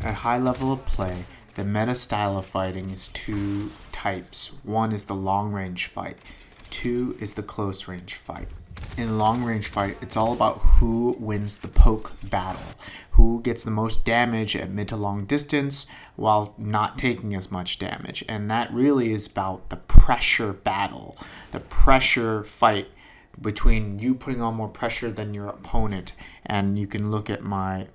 At high level of play, the meta style of fighting is two types. One is the long range fight. Two is the close range fight. In long range fight, it's all about who wins the poke battle, who gets the most damage at mid to long distance while not taking as much damage. And that really is about the pressure battle, the pressure fight between you putting on more pressure than your opponent. And you can look at my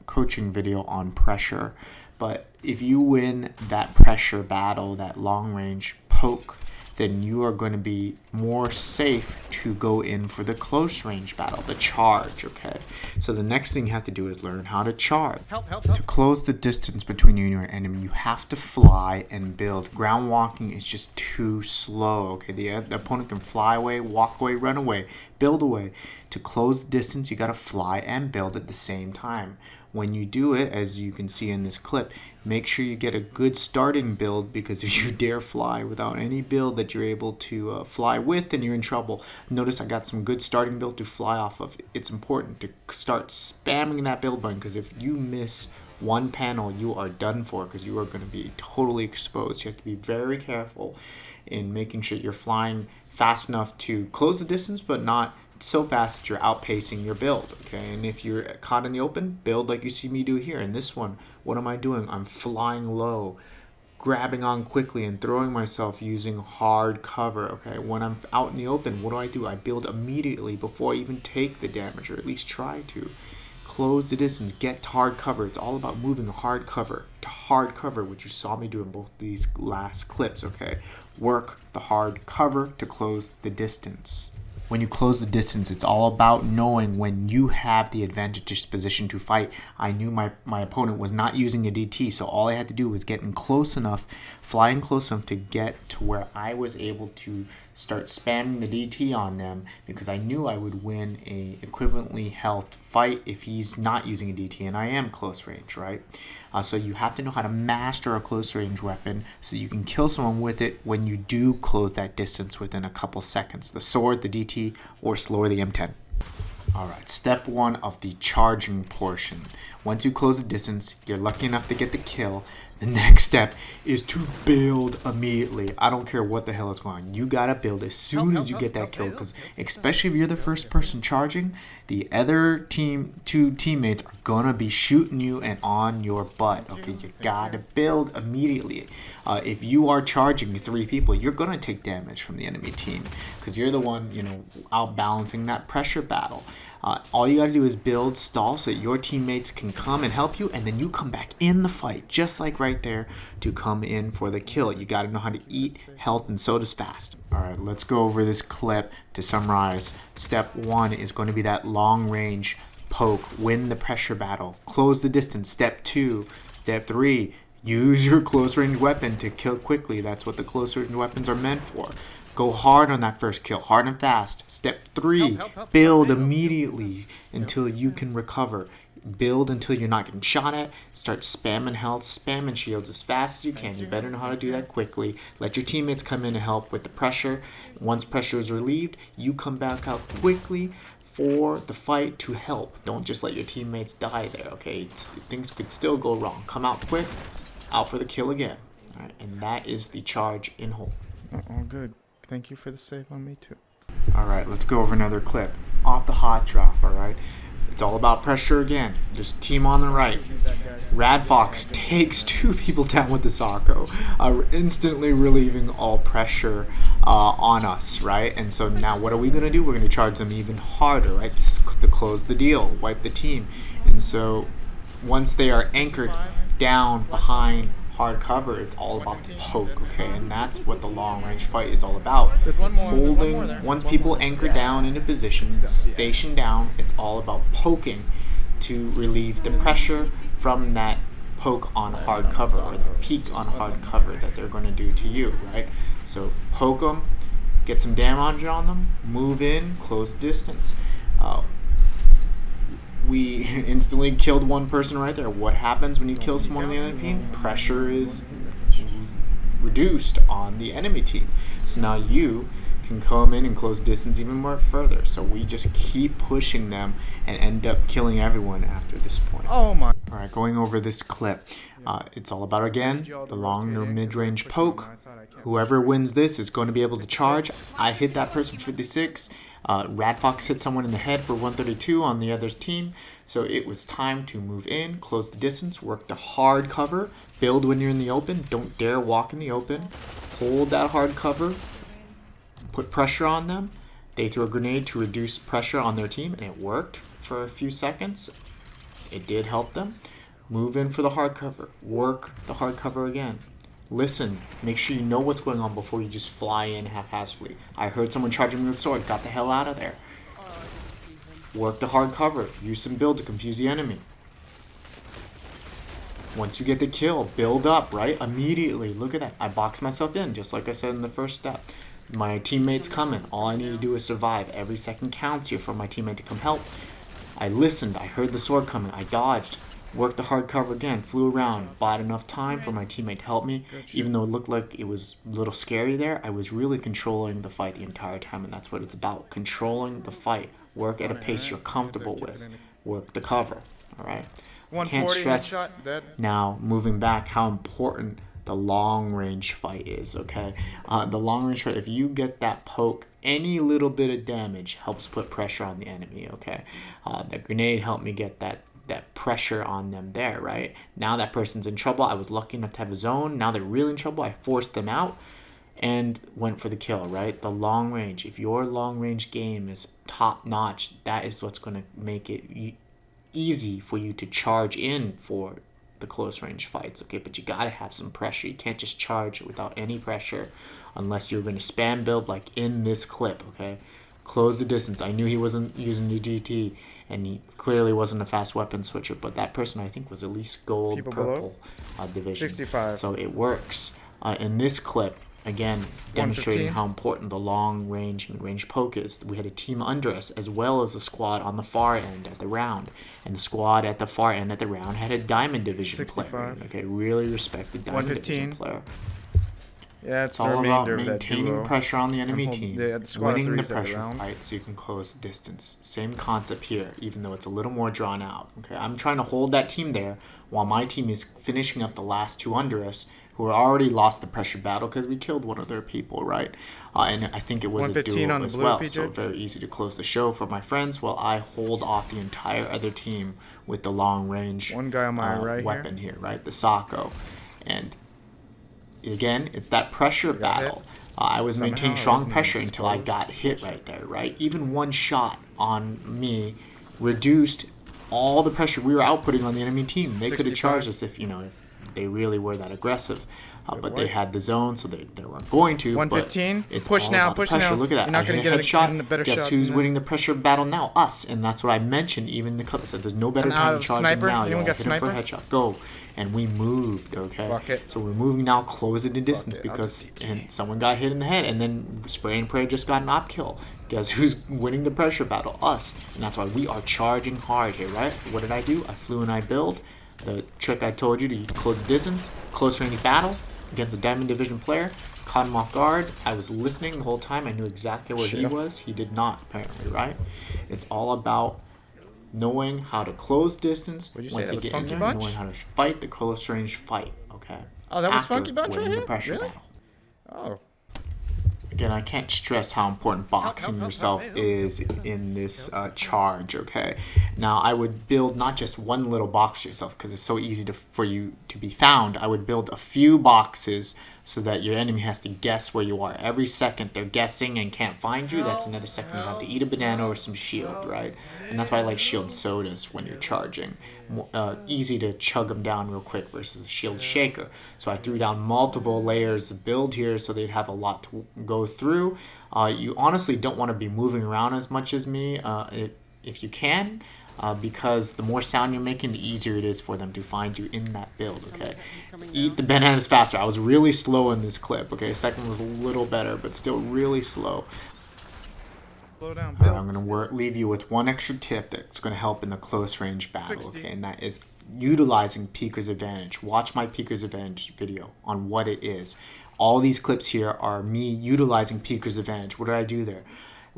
coaching video on pressure. But if you win that pressure battle, that long range poke, then you are going to be more safe to go in for the close range battle, the charge, okay? So the next thing you have to do is learn how to charge. To close the distance between you and your enemy, you have to fly and build. Ground walking is just too slow, okay? The opponent can fly away, walk away, run away, build away. To close the distance, you got to fly and build at the same time. When you do it, as you can see in this clip, make sure you get a good starting build, because if you dare fly without any build that you're able to fly with, then you're in trouble. Notice I got some good starting build to fly off of. It's important to start spamming that build button, because if you miss one panel, you are done for, because you are going to be totally exposed. You have to be very careful in making sure you're flying fast enough to close the distance, but not so fast that you're outpacing your build, okay? And if you're caught in the open, build like you see me do here. In this one, what am I doing? I'm flying low, grabbing on quickly and throwing myself using hard cover, okay? When I'm out in the open, what do? I build immediately before I even take the damage, or at least try to. Close the distance, get to hard cover. It's all about moving hard cover to hard cover, which you saw me do in both these last clips, okay? Work the hard cover to close the distance. When you close the distance, it's all about knowing when you have the advantageous position to fight. I knew my opponent was not using a DT, so all I had to do was get in close enough, flying close enough to get to where I was able to start spamming the DT on them, because I knew I would win a equivalently health fight if he's not using a DT, and I am close range, right? So you have to know how to master a close range weapon so you can kill someone with it when you do close that distance within a couple seconds. The sword, the DT, or slower, the M10. Alright, step one of the charging portion. Once you close the distance, you're lucky enough to get the kill. The next step is to build immediately. I don't care what the hell is going on. You gotta build as soon as you get that kill, because especially if you're the first person charging, the other two teammates are gonna be shooting you and on your butt. Okay, you gotta build immediately. If you are charging 3 people, you're gonna take damage from the enemy team, because you're the one, outbalancing that pressure battle. All you gotta do is build, stall, so that your teammates can come and help you, and then you come back in the fight, just like right there, to come in for the kill. You gotta know how to eat health and sodas fast. Alright, let's go over this clip to summarize. Step 1 is going to be that long range poke, win the pressure battle, close the distance. Step 2, step 3, use your close range weapon to kill quickly. That's what the close range weapons are meant for. Go hard on that first kill, hard and fast. Step 3, build immediately until you can recover. Build until you're not getting shot at. Start spamming health, spamming shields as fast as you can. You better know how to do that quickly. Let your teammates come in to help with the pressure. Once pressure is relieved, you come back out quickly for the fight to help. Don't just let your teammates die there, okay? Things could still go wrong. Come out quick, out for the kill again. All right, and that is the charge in whole. All good. Thank you for the save on me too. Alright, let's go over another clip. Off the hot drop, alright? It's all about pressure again. Just team on the right. Radfox takes 2 people down with the Socko, instantly relieving all pressure on us, right? And so now what are we going to do? We're going to charge them even harder, right? To close the deal, wipe the team. And so once they are anchored down behind hard cover, it's all about the poke, okay? And that's what the long range fight is all about. Holding, once people anchor down in a position, station down, it's all about poking to relieve the pressure from that poke on hard cover, or the peek on hard cover that they're going to do to you, right? So poke them, get some damage on them, move in, close the distance. We instantly killed one person right there. What happens when you kill someone on the enemy team? Pressure is reduced on the enemy team. So now you can come in and close distance even more further. So we just keep pushing them and end up killing everyone after this point. Oh my. All right, going over this clip. It's all about, again, the long or mid-range poke. Whoever wins this is going to be able to charge. I hit that person for 56. Rad Fox hit someone in the head for 132 on the other's team. So it was time to move in, close the distance, work the hard cover, build when you're in the open. Don't dare walk in the open. Hold that hard cover. Put pressure on them. They threw a grenade to reduce pressure on their team, and it worked for a few seconds. It did help them. Move in for the hard cover. Work the hard cover again. Listen. Make sure you know what's going on before you just fly in haphazardly. I heard someone charging me with a sword. Got the hell out of there. Work the hard cover. Use some build to confuse the enemy. Once you get the kill, build up, right? Immediately. Look at that. I boxed myself in, just like I said in the first step. My teammate's coming. All I need to do is survive. Every second counts here for my teammate to come help. I listened. I heard the sword coming. I dodged. Worked the hard cover again. Flew around. Bought enough time for my teammate to help me. Even though it looked like it was a little scary there, I was really controlling the fight the entire time, and that's what it's about. Controlling the fight. Work at a pace you're comfortable with. Work the cover. Alright? Can't stress now, moving back, how important the long range fight is, okay? The long range fight, if you get that poke, any little bit of damage helps put pressure on the enemy, okay? That grenade helped me get that pressure on them there, right? Now that person's in trouble. I was lucky enough to have a zone. Now they're really in trouble. I forced them out and went for the kill, right? The long range. If your long range game is top notch, that is what's going to make it easy for you to charge in for the close range fights, okay? But you got to have some pressure. You can't just charge without any pressure unless you're going to spam build like in this clip, okay? Close the distance. I knew he wasn't using the DT, and he clearly wasn't a fast weapon switcher, but that person I think was at least gold, purple division. 65. So it works. In this clip, again, demonstrating how important the long range, mid-range poke is. We had a team under us as well as a squad on the far end at the round. And the squad at the far end at the round had a diamond division 65. player. Okay, really respected diamond division player. Yeah, it's all about maintaining pressure on the enemy team, winning the pressure fight so you can close the distance. Same concept here, even though it's a little more drawn out. Okay, I'm trying to hold that team there while my team is finishing up the last two under us who already lost the pressure battle because we killed one of their people, right? And I think it was a duo as well, so very easy to close the show for my friends while I hold off the entire other team with the long range weapon here, right? The Sako. And again, it's that pressure battle. I was maintaining strong pressure until I got hit right there, right? Even one shot on me reduced all the pressure we were outputting on the enemy team. They could have charged us if they really were that aggressive. But they had the zone, so they weren't going to. 115. It's push now, push now. Look at that. You're not going to get a better shot. Guess who's winning the pressure battle now? Us. And that's what I mentioned. Even in the clip said, there's no better time to charge than now. Anyone got sniper? For a headshot. Go. And we moved. Okay. Fuck it. So we're moving now, closing the distance because someone got hit in the head, and then Spray and Pray just got an op kill. Guess who's winning the pressure battle? Us. And that's why we are charging hard here, right? What did I do? I flew and I build. The trick I told you to close the distance, close range battle against a Diamond Division player, caught him off guard. I was listening the whole time. I knew exactly where he was. He did not, apparently, right? It's all about knowing how to close distance once you get in there, knowing how to fight the close range fight, okay? Oh, that was Funky Bunch right here? The pressure Really? battle. Oh. Again, I can't stress how important boxing yourself is in this charge, okay? Now, I would build not just one little box for yourself because it's so easy for you to be found. I would build a few boxes so that your enemy has to guess where you are. Every second they're guessing and can't find you, that's another second you have to eat a banana or some shield, right? And that's why I like shield sodas when you're charging. Easy to chug them down real quick versus a shield shaker. So I threw down multiple layers of build here so they'd have a lot to go through. You honestly don't want to be moving around as much as me if you can. Because the more sound you're making, the easier it is for them to find you in that build, okay? Eat the bananas faster. I was really slow in this clip, okay? Second was a little better, but still really slow. Slow down, I'm going to leave you with one extra tip that's going to help in the close range battle, okay? And that is utilizing Peeker's Advantage. Watch my Peeker's Advantage video on what it is. All these clips here are me utilizing Peeker's Advantage. What did I do there?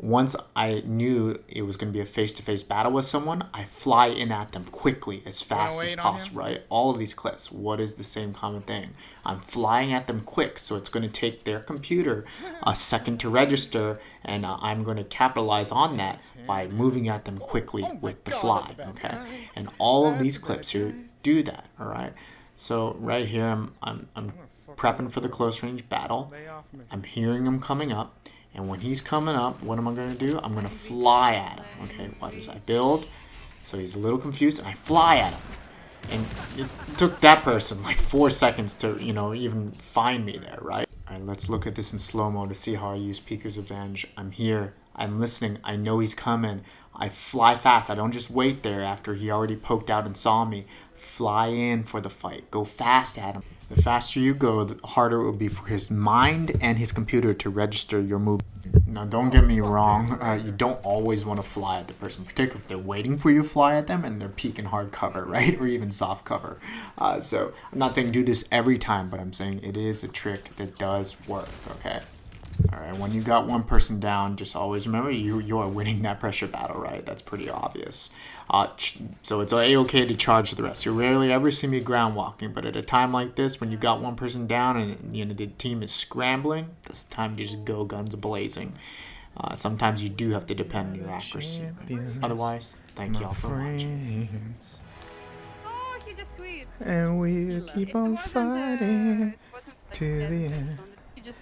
Once I knew it was going to be a face-to-face battle with someone, I fly in at them quickly, as fast as possible, right? All of these clips, what is the same common thing? I'm flying at them quick, so it's going to take their computer a second to register, and I'm going to capitalize on that by moving at them quickly with the fly, okay? And all of these clips here do that, all right? So right here, I'm prepping for the close range battle. I'm hearing him coming up. And when he's coming up, what am I going to do? I'm going to fly at him. Okay, watch this. I build. So he's a little confused, and I fly at him. And it took that person like 4 seconds to, you know, even find me there, right? All right, let's look at this in slow-mo to see how I use Peeker's Advantage. I'm here. I'm listening. I know he's coming. I fly fast. I don't just wait there after he already poked out and saw me. Fly in for the fight. Go fast at him. The faster you go, the harder it will be for his mind and his computer to register your move. Now, don't get me wrong. You don't always want to fly at the person, particularly if they're waiting for you to fly at them and they're peeking hard cover, right? Or even soft cover. So I'm not saying do this every time, but I'm saying it is a trick that does work, okay? All right, when you got one person down, just always remember you are winning that pressure battle, right? That's pretty obvious. So it's a-okay to charge the rest. You rarely ever see me ground walking, but at a time like this, when you got one person down and you know the team is scrambling, it's time to just go guns blazing. Sometimes you do have to depend on your accuracy. Otherwise, thank y'all for watching. Oh, he just quit. And we'll keep on It wasn't, fighting it wasn't to the end. He just